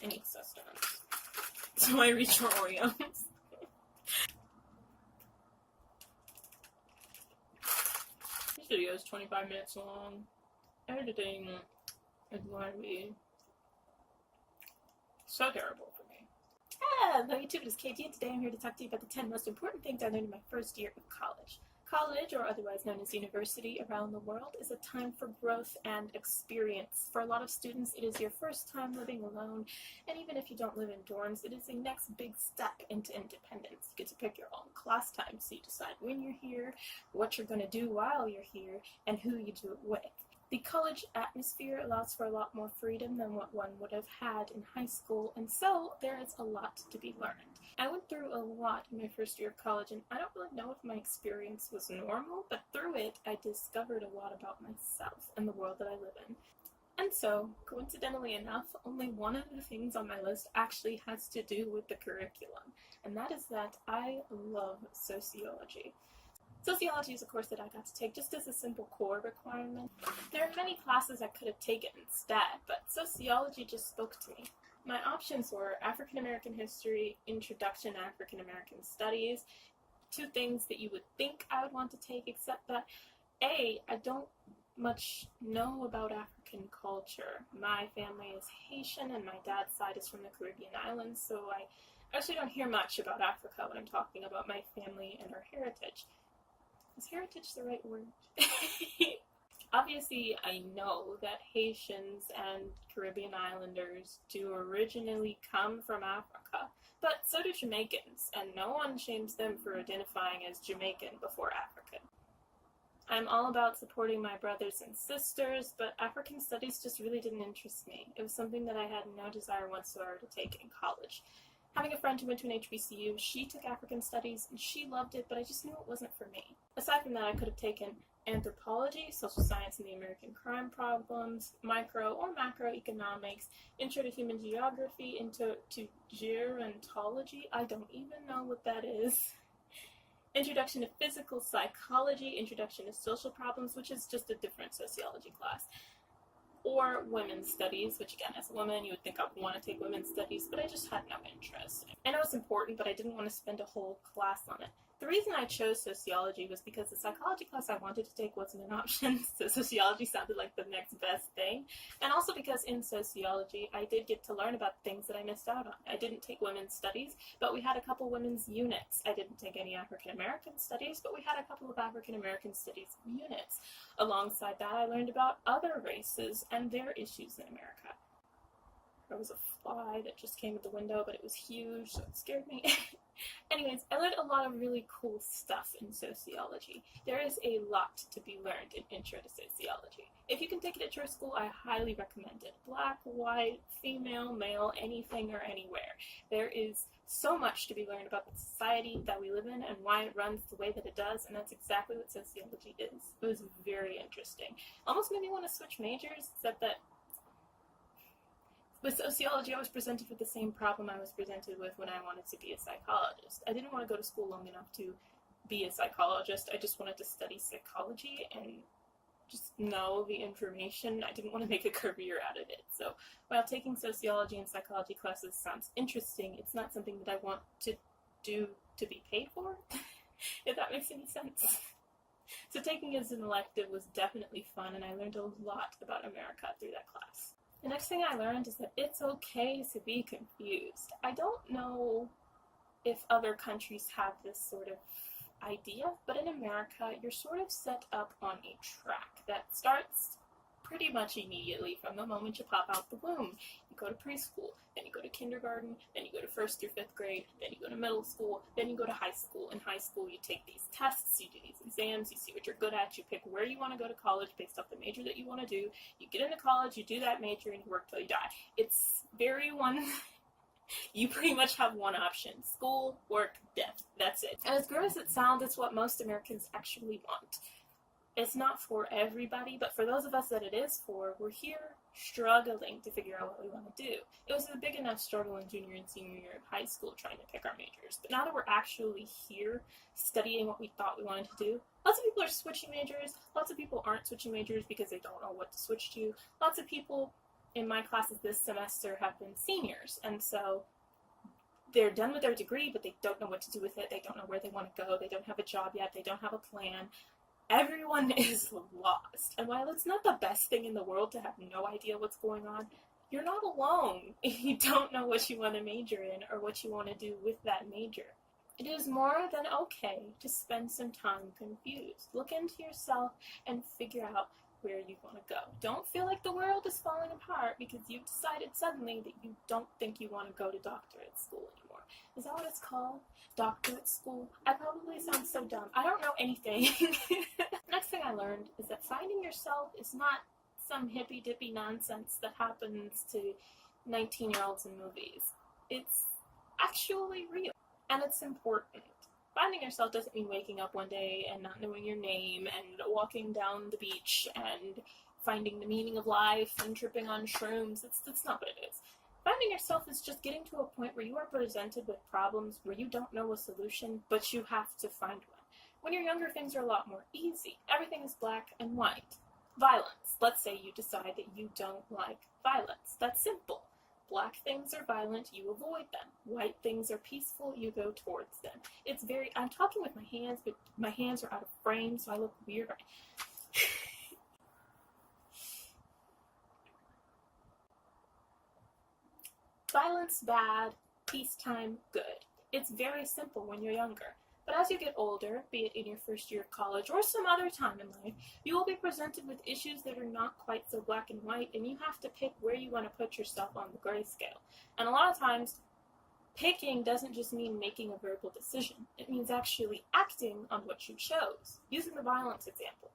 I need sustenance. So I reach for Oreos. This video is 25 minutes long. Editing is going to be so terrible for me. Hello YouTube, it is KG, and today I'm here to talk to you about the 10 most important things I learned in my first year of college. College, or otherwise known as university around the world, is a time for growth and experience. For a lot of students, it is your first time living alone, and even if you don't live in dorms, it is the next big step into independence. You get to pick your own class time, so you decide when you're here, what you're going to do while you're here, and who you do it with. The college atmosphere allows for a lot more freedom than what one would have had in high school, and so there is a lot to be learned. I went through a lot in my first year of college, and I don't really know if my experience was normal, but through it, I discovered a lot about myself and the world that I live in. And so, coincidentally enough, only one of the things on my list actually has to do with the curriculum, and that is that I love sociology. Sociology is a course that I got to take just as a simple core requirement. There are many classes I could have taken instead, but sociology just spoke to me. My options were African American history, Introduction to African American Studies, two things that you would think I would want to take, except that I don't much know about African culture. My family is Haitian and my dad's side is from the Caribbean islands, so I actually don't hear much about Africa when I'm talking about my family and our heritage. Is heritage the right word? Obviously, I know that Haitians and Caribbean Islanders do originally come from Africa, but so do Jamaicans, and no one shames them for identifying as Jamaican before African. I'm all about supporting my brothers and sisters, but African studies just really didn't interest me. It was something that I had no desire whatsoever to take in college. Having a friend who went to an HBCU, she took African studies and she loved it, but I just knew it wasn't for me. Aside from that, I could have taken anthropology, social science and the American crime problems, micro or macroeconomics, intro to human geography, into gerontology, I don't even know what that is, introduction to physical psychology, introduction to social problems, which is just a different sociology class, or women's studies, which again, as a woman, you would think I would want to take women's studies, but I just had no interest. I know it's important, but I didn't want to spend a whole class on it. The reason I chose sociology was because the psychology class I wanted to take wasn't an option, so sociology sounded like the next best thing, and also because in sociology, I did get to learn about things that I missed out on. I didn't take women's studies, but we had a couple women's units. I didn't take any African American studies, but we had a couple of African American studies units. Alongside that, I learned about other races and their issues in America. There was a fly that just came at the window, but it was huge, so it scared me. Anyways, I learned a lot of really cool stuff in sociology. There is a lot to be learned in Intro to Sociology. If you can take it at your school, I highly recommend it. Black, white, female, male, anything or anywhere. There is so much to be learned about the society that we live in and why it runs the way that it does, and that's exactly what sociology is. It was very interesting. Almost made me want to switch majors, except that with sociology, I was presented with the same problem I was presented with when I wanted to be a psychologist. I didn't want to go to school long enough to be a psychologist. I just wanted to study psychology and just know the information. I didn't want to make a career out of it. So while taking sociology and psychology classes sounds interesting, it's not something that I want to do to be paid for, if that makes any sense. So taking it as an elective was definitely fun, and I learned a lot about America through that class. The next thing I learned is that it's okay to be confused. I don't know if other countries have this sort of idea, but in America, you're sort of set up on a track that starts pretty much immediately from the moment you pop out the womb. You go to preschool, then you go to kindergarten, then you go to 1st through 5th grade, then you go to middle school, then you go to high school. In high school, you take these tests, you do these exams, you see what you're good at, you pick where you want to go to college based off the major that you want to do, you get into college, you do that major, and you work till you die. It's very you pretty much have one option: school, work, death. That's it. And as gross as it sounds, it's what most Americans actually want. It's not for everybody, but for those of us that it is for, we're here struggling to figure out what we want to do. It was a big enough struggle in junior and senior year of high school trying to pick our majors, but now that we're actually here studying what we thought we wanted to do, lots of people are switching majors, lots of people aren't switching majors because they don't know what to switch to. Lots of people in my classes this semester have been seniors, and so they're done with their degree, but they don't know what to do with it. They don't know where they want to go. They don't have a job yet. They don't have a plan. Everyone is lost. And while it's not the best thing in the world to have no idea what's going on, you're not alone if you don't know what you want to major in or what you want to do with that major. It is more than okay to spend some time confused. Look into yourself and figure out where you want to go. Don't feel like the world is falling apart because you've decided suddenly that you don't think you want to go to doctorate school anymore. Is that what it's called? Doctorate school? I probably sound so dumb. I don't know anything. Next thing I learned is that finding yourself is not some hippy-dippy nonsense that happens to 19-year-olds in movies. It's actually real, and it's important. Finding yourself doesn't mean waking up one day and not knowing your name and walking down the beach and finding the meaning of life and tripping on shrooms. That's not what it is. Finding yourself is just getting to a point where you are presented with problems where you don't know a solution, but you have to find one. When you're younger, things are a lot more easy. Everything is black and white. Violence. Let's say you decide that you don't like violence. That's simple. Black things are violent, you avoid them. White things are peaceful, you go towards them. I'm talking with my hands, but my hands are out of frame, so I look weird. Violence, bad. Peacetime, good. It's very simple when you're younger. But as you get older, be it in your first year of college or some other time in life, you will be presented with issues that are not quite so black and white, and you have to pick where you want to put yourself on the grayscale. And a lot of times, picking doesn't just mean making a verbal decision. It means actually acting on what you chose. Using the violence example.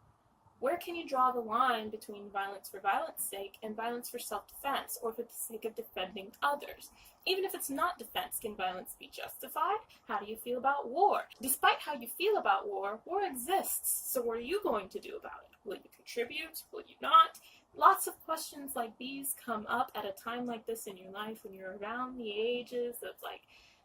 Where can you draw the line between violence for violence sake and violence for self-defense or for the sake of defending others? Even if it's not defense, can violence be justified? How do you feel about war? Despite how you feel about war, war exists, so what are you going to do about it? Will you contribute? Will you not? Lots of questions like these come up at a time like this in your life when you're around the ages of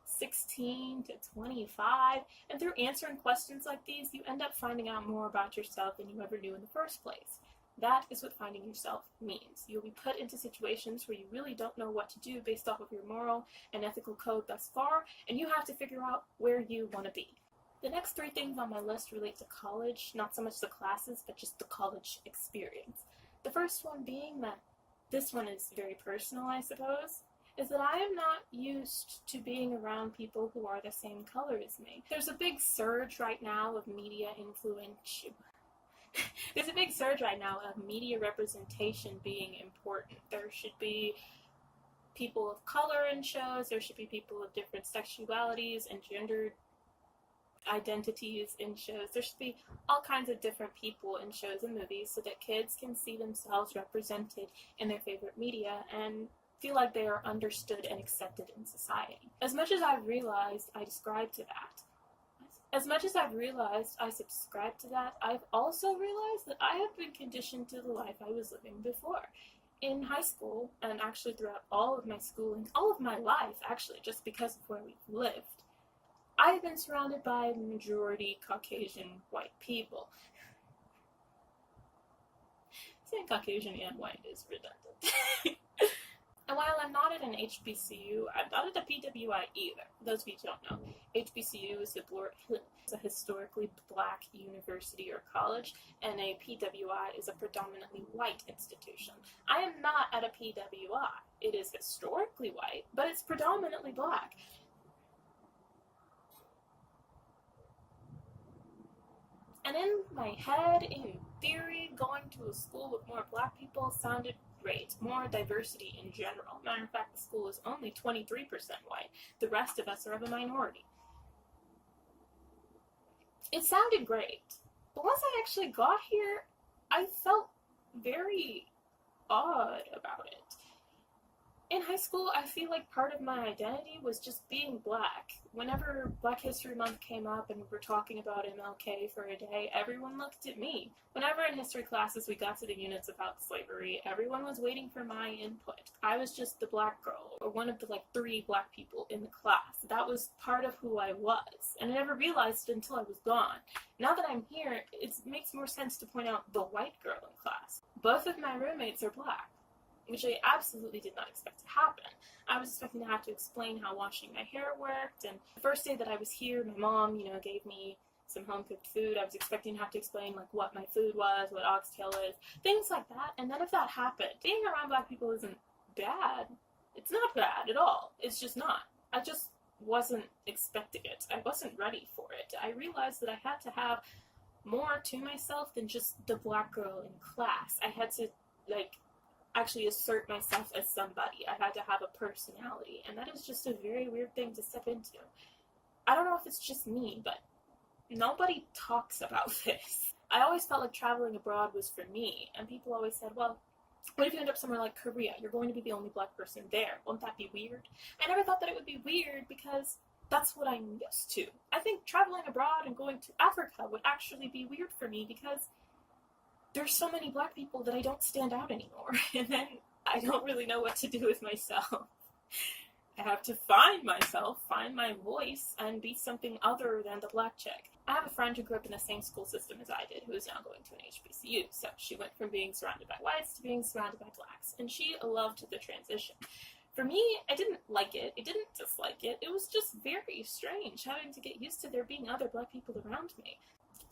16 to 25, and through answering questions like these, you end up finding out more about yourself than you ever knew in the first place. That is what finding yourself means. You'll be put into situations where you really don't know what to do based off of your moral and ethical code thus far, and you have to figure out where you want to be. The next 3 things on my list relate to college, not so much the classes, but just the college experience. The first one being that this one is very personal, I suppose, is that I am not used to being around people who are the same color as me. There's a big surge right now of media representation being important. There should be people of color in shows, there should be people of different sexualities and gender identities in shows. There should be all kinds of different people in shows and movies so that kids can see themselves represented in their favorite media and feel like they are understood and accepted in society. As much as I've realized I subscribe to that, I've also realized that I have been conditioned to the life I was living before. In high school, and actually throughout all of my schooling, all of my life actually, just because of where we've lived, I've been surrounded by majority Caucasian white people. Saying Caucasian and white is redundant. And while I'm not at an HBCU, I'm not at a PWI either. For those of you who don't know, HBCU is a historically black university or college, and a PWI is a predominantly white institution. I am not at a PWI. It is historically white, but it's predominantly black. And in my head, in theory, going to a school with more black people sounded great. More diversity in general. Matter of fact, the school is only 23% white. The rest of us are of a minority. It sounded great. But once I actually got here, I felt very odd about it. In high school, I feel like part of my identity was just being black. Whenever Black History Month came up and we were talking about MLK for a day, everyone looked at me. Whenever in history classes we got to the units about slavery, everyone was waiting for my input. I was just the black girl, or one of the 3 black people in the class. That was part of who I was, and I never realized it until I was gone. Now that I'm here, it makes more sense to point out the white girl in class. Both of my roommates are black, which I absolutely did not expect to happen. I was expecting to have to explain how washing my hair worked, and the first day that I was here, my mom, gave me some home-cooked food. I was expecting to have to explain, what my food was, what oxtail is, things like that, and none of that happened. Being around black people isn't bad. It's not bad at all. It's just not. I just wasn't expecting it. I wasn't ready for it. I realized that I had to have more to myself than just the black girl in class. I had to, actually assert myself as somebody. I had to have a personality, and that is just a very weird thing to step into. I don't know if it's just me, but nobody talks about this. I always felt like traveling abroad was for me, and people always said, well, what if you end up somewhere like Korea? You're going to be the only black person there. Won't that be weird? I never thought that it would be weird because that's what I'm used to. I think traveling abroad and going to Africa would actually be weird for me because there's so many black people that I don't stand out anymore, and then I don't really know what to do with myself. I have to find myself, find my voice, and be something other than the black chick. I have a friend who grew up in the same school system as I did, who is now going to an HBCU, so she went from being surrounded by whites to being surrounded by blacks, and she loved the transition. For me, I didn't like it, I didn't dislike it, it was just very strange having to get used to there being other black people around me.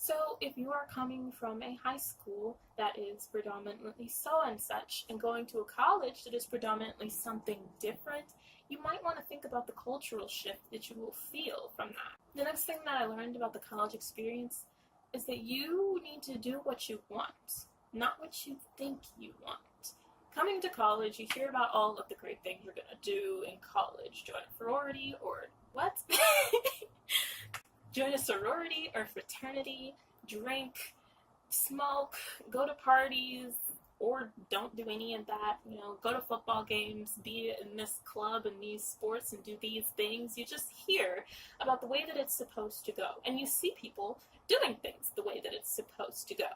So if you are coming from a high school that is predominantly so and such and going to a college that is predominantly something different, you might want to think about the cultural shift that you will feel from that. The next thing that I learned about the college experience is that you need to do what you want, not what you think you want. Coming to college, you hear about all of the great things you're going to do in college. Join a sorority or what? Join a sorority or fraternity, drink, smoke, go to parties, or don't do any of that, go to football games, be in this club and these sports and do these things. You just hear about the way that it's supposed to go, and you see people doing things the way that it's supposed to go.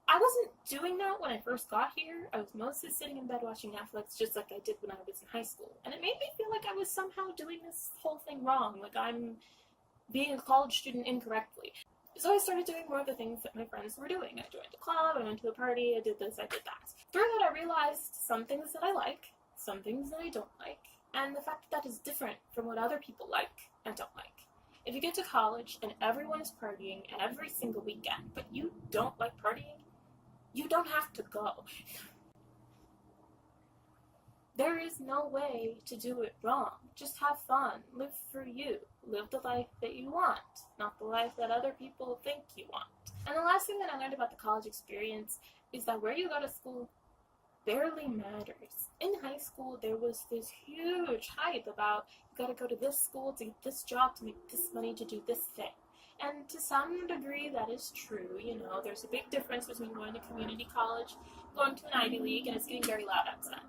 I wasn't doing that when I first got here. I was mostly sitting in bed watching Netflix just like I did when I was in high school, and it made me feel like I was somehow doing this whole thing wrong, like I'm being a college student incorrectly. So I started doing more of the things that my friends were doing. I joined a club, I went to a party, I did this, I did that. Through that I realized some things that I like, some things that I don't like, and the fact that that is different from what other people like and don't like. If you get to college and everyone is partying every single weekend, but you don't like partying, you don't have to go. There is no way to do it wrong. Just have fun. Live for you. Live the life that you want, not the life that other people think you want. And the last thing that I learned about the college experience is that where you go to school barely matters. In high school, there was this huge hype about you gotta go to this school to get this job, to make this money, to do this thing. And to some degree, that is true. There's a big difference between going to community college, going to an Ivy League, and it's getting very loud outside.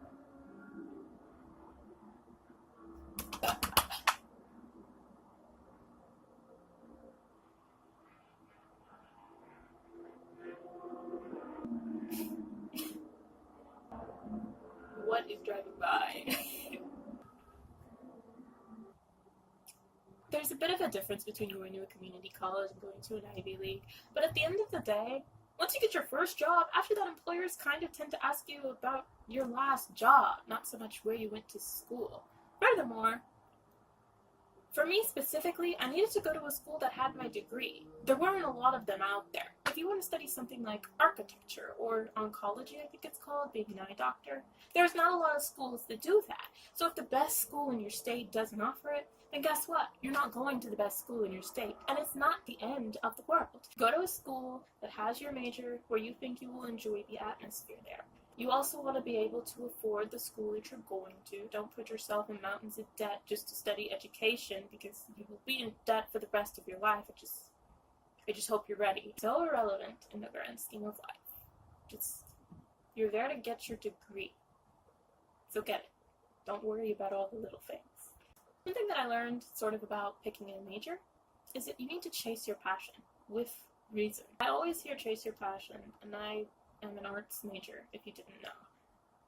What is driving by? There's a bit of a difference between going to a community college and going to an Ivy League, but at the end of the day, once you get your first job, after that employers kind of tend to ask you about your last job, not so much where you went to school. Furthermore, for me specifically, I needed to go to a school that had my degree. There weren't a lot of them out there. If you want to study something like architecture or oncology, I think it's called, being an eye doctor, there's not a lot of schools that do that. So if the best school in your state doesn't offer it, then guess what? You're not going to the best school in your state, and it's not the end of the world. Go to a school that has your major where you think you will enjoy the atmosphere there. You also want to be able to afford the school that you're going to. Don't put yourself in mountains of debt just to study education, because you will be in debt for the rest of your life. I just hope you're ready. So irrelevant in the grand scheme of life. You're there to get your degree. So get it. Don't worry about all the little things. One thing that I learned sort of about picking a major is that you need to chase your passion with reason. I always hear chase your passion, and I am an arts major, if you didn't know.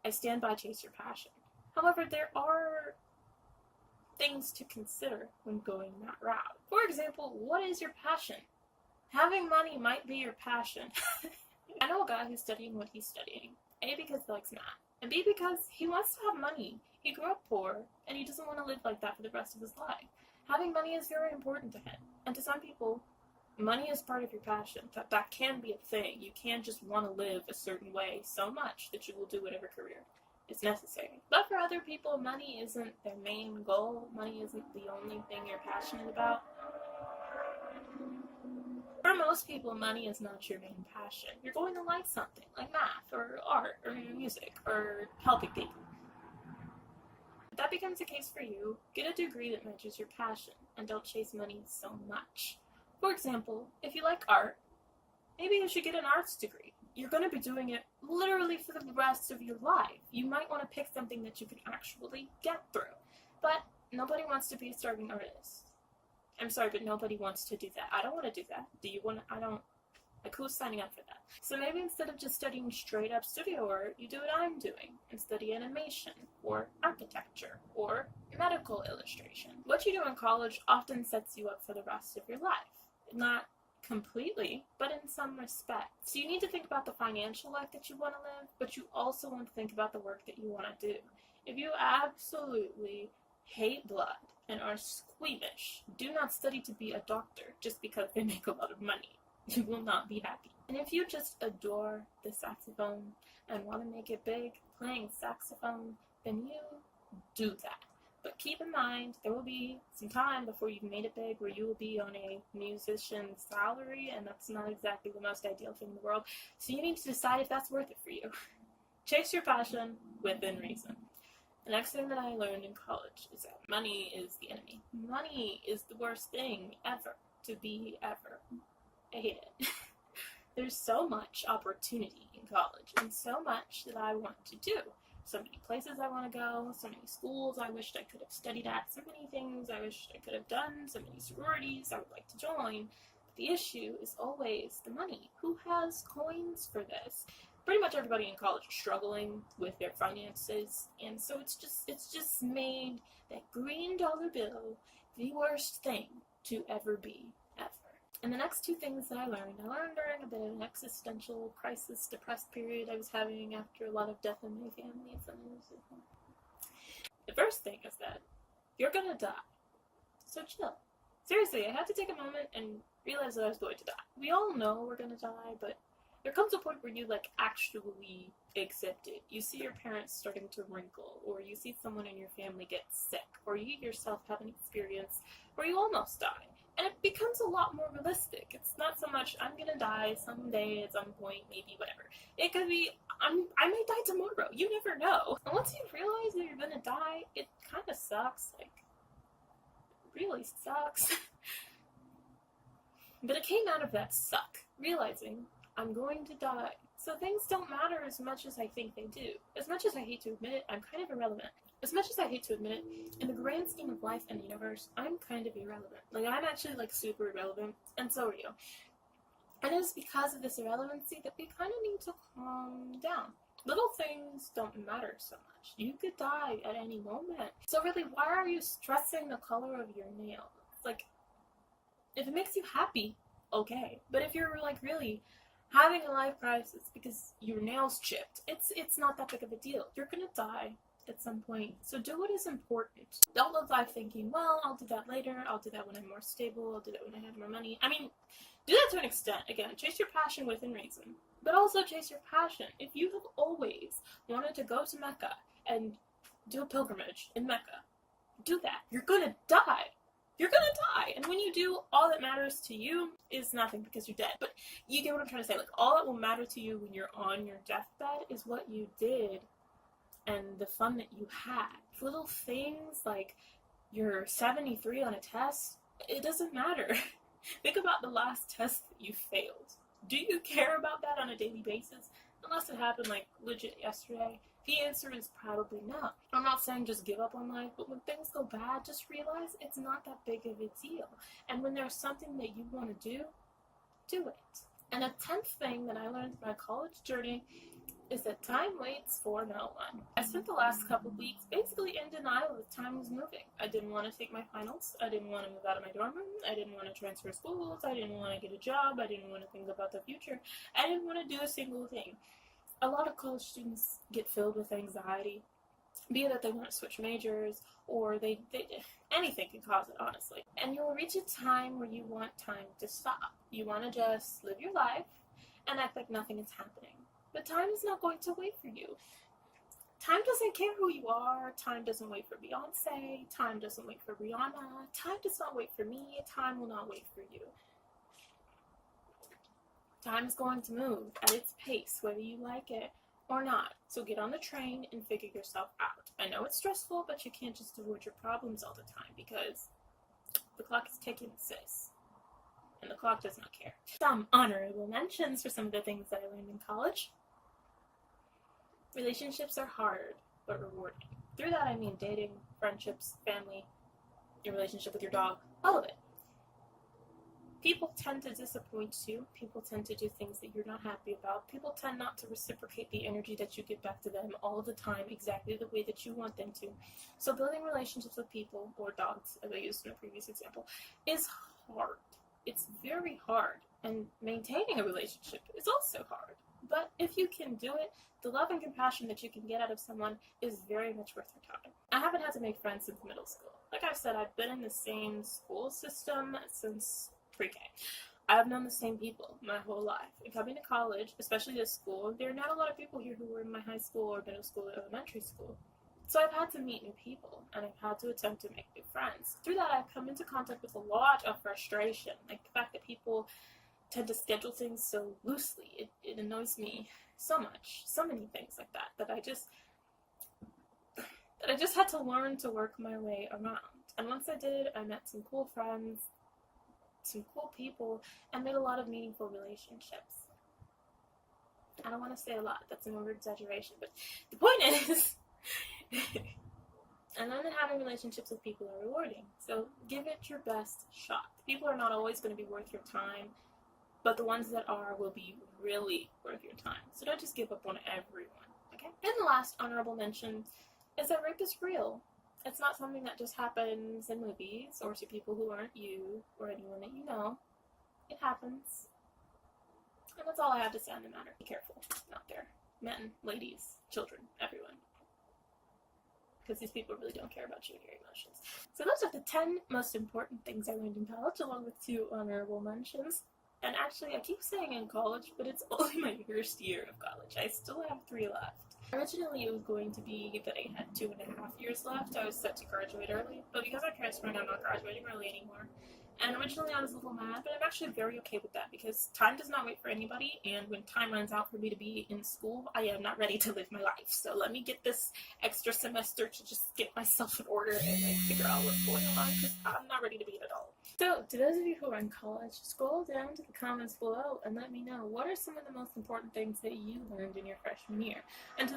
I stand by chase your passion. However, there are things to consider when going that route. For example, what is your passion? Having money might be your passion. I know a guy who's studying what he's studying, A, because he likes math, and B, because he wants to have money. He grew up poor, and he doesn't want to live like that for the rest of his life. Having money is very important to him, and to some people, money is part of your passion. That can be a thing. You can't just want to live a certain way so much that you will do whatever career is necessary. But for other people, money isn't their main goal. Money isn't the only thing you're passionate about. For most people, money is not your main passion. You're going to like something, like math, or art, or music, or helping people. If that becomes the case for you, get a degree that matches your passion, and don't chase money so much. For example, if you like art, maybe you should get an arts degree. You're going to be doing it literally for the rest of your life. You might want to pick something that you can actually get through. But nobody wants to be a starving artist. I'm sorry, but nobody wants to do that. I don't want to do that. Do you want to? I don't. Like, who's signing up for that? So maybe instead of just studying straight up studio art, you do what I'm doing and study animation, or architecture, or medical illustration. What you do in college often sets you up for the rest of your life. Not completely, but in some respect. So you need to think about the financial life that you want to live, but you also want to think about the work that you want to do. If you absolutely hate blood and are squeamish, do not study to be a doctor just because they make a lot of money. You will not be happy. And if you just adore the saxophone and want to make it big playing saxophone, then you do that. But keep in mind, there will be some time before you've made it big where you will be on a musician's salary, and that's not exactly the most ideal thing in the world. So you need to decide if that's worth it for you. Chase your passion within reason. The next thing that I learned in college is that money is the enemy. Money is the worst thing ever to be ever. I hate it. There's so much opportunity in college, and so much that I want to do. So many places I want to go, so many schools I wished I could have studied at, so many things I wished I could have done, so many sororities I would like to join. But the issue is always the money. Who has coins for this? Pretty much everybody in college is struggling with their finances, and so it's just made that green dollar bill the worst thing to ever be, ever. And the next two things that I learned during a bit of an existential crisis, depressed period I was having after a lot of death in my family. The first thing is that you're gonna die, so chill. Seriously, I had to take a moment and realize that I was going to die. We all know we're gonna die, but there comes a point where you actually accept it. You see your parents starting to wrinkle, or you see someone in your family get sick, or you yourself have an experience where you almost die. And it becomes a lot more realistic. It's not so much, I'm gonna die someday at some point, maybe, whatever. It could be, I may die tomorrow. You never know. And once you realize that you're gonna die, it kind of sucks. It really sucks. But it came out of that suck, realizing I'm going to die. So things don't matter as much as I think they do. As much as I hate to admit it, I'm kind of irrelevant. As much as I hate to admit it, in the grand scheme of life and the universe, I'm kind of irrelevant. I'm actually, super irrelevant, and so are you. And it's because of this irrelevancy that we kind of need to calm down. Little things don't matter so much. You could die at any moment. So really, why are you stressing the color of your nails? If it makes you happy, okay. But if you're, really having a life crisis because your nails chipped, it's not that big of a deal. You're gonna die at some point. So do what is important. Don't live life thinking, well, I'll do that later, I'll do that when I'm more stable, I'll do that when I have more money. Do that to an extent. Again, chase your passion within reason. But also chase your passion. If you have always wanted to go to Mecca and do a pilgrimage in Mecca, do that. You're gonna die. You're gonna die. And when you do, all that matters to you is nothing because you're dead. But you get what I'm trying to say. All that will matter to you when you're on your deathbed is what you did and the fun that you had. Little things like you're 73 on a test, it doesn't matter. Think about the last test that you failed. Do you care about that on a daily basis? Unless it happened legit yesterday. The answer is probably no. I'm not saying just give up on life, but when things go bad, just realize it's not that big of a deal. And when there's something that you want to do it. And a 10th thing that I learned in my college journey is that time waits for no one. I spent the last couple weeks basically in denial that time was moving. I didn't want to take my finals. I didn't want to move out of my dorm room. I didn't want to transfer schools. I didn't want to get a job. I didn't want to think about the future. I didn't want to do a single thing. A lot of college students get filled with anxiety, be it that they want to switch majors, or they anything can cause it, honestly. And you'll reach a time where you want time to stop. You want to just live your life and act like nothing is happening. But time is not going to wait for you. Time doesn't care who you are. Time doesn't wait for Beyonce. Time doesn't wait for Rihanna. Time does not wait for me. Time will not wait for you. Time is going to move at its pace, whether you like it or not. So get on the train and figure yourself out. I know it's stressful, but you can't just avoid your problems all the time because the clock is ticking, sis. And the clock does not care. Some honorable mentions for some of the things that I learned in college. Relationships are hard, but rewarding. Through that, I mean dating, friendships, family, your relationship with your dog, all of it. People tend to disappoint you. People tend to do things that you're not happy about. People tend not to reciprocate the energy that you give back to them all the time exactly the way that you want them to. So building relationships with people, or dogs, as I used in a previous example, is hard. It's very hard. And maintaining a relationship is also hard. But if you can do it, the love and compassion that you can get out of someone is very much worth your time. I haven't had to make friends since middle school. Like I've said, I've been in the same school system since pre-K. I've known the same people my whole life. And coming to college, especially this school, there are not a lot of people here who were in my high school or middle school or elementary school. So I've had to meet new people, and I've had to attempt to make new friends. Through that, I've come into contact with a lot of frustration, like the fact that people tend to schedule things so loosely. It annoys me so much, so many things like that, that I just had to learn to work my way around. And once I did, I met some cool friends, some cool people, and made a lot of meaningful relationships. I don't want to say a lot, that's an over-exaggeration, but the point is, I learned that having relationships with people are rewarding, so give it your best shot. People are not always going to be worth your time, but the ones that are will be really worth your time. So don't just give up on everyone, okay? And the last honorable mention is that rape is real. It's not something that just happens in movies or to people who aren't you or anyone that you know. It happens. And that's all I have to say on the matter. Be careful out there. Men, ladies, children, everyone. Because these people really don't care about you and your emotions. So those are the 10 most important things I learned in college, along with 2 honorable mentions. And actually, I keep saying in college, but it's only my first year of college. I still have 3 left. Originally, it was going to be that I had 2.5 years left. I was set to graduate early, but because I'm transferring, I'm not graduating early anymore. And originally, I was a little mad, but I'm actually very okay with that because time does not wait for anybody, and when time runs out for me to be in school, I am not ready to live my life. So let me get this extra semester to just get myself in order and like, figure out what's going on because I'm not ready to be an adult. So, to those of you who are in college, scroll down to the comments below and let me know what are some of the most important things that you learned in your freshman year. And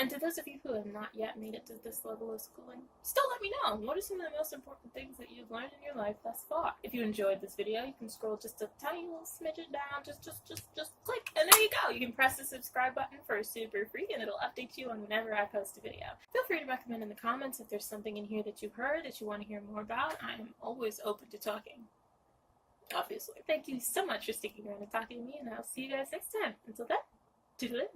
to those of you who have not yet made it to this level of schooling, still let me know. What are some of the most important things that you've learned in your life thus far? If you enjoyed this video, you can scroll just a tiny little smidget down, just click, and there you go. You can press the subscribe button for super free, and it'll update you on whenever I post a video. Feel free to recommend in the comments if there's something in here that you've heard that you want to hear more about. I'm always open to talking, obviously. Thank you so much for sticking around and talking to me, and I'll see you guys next time. Until then, toodaloo.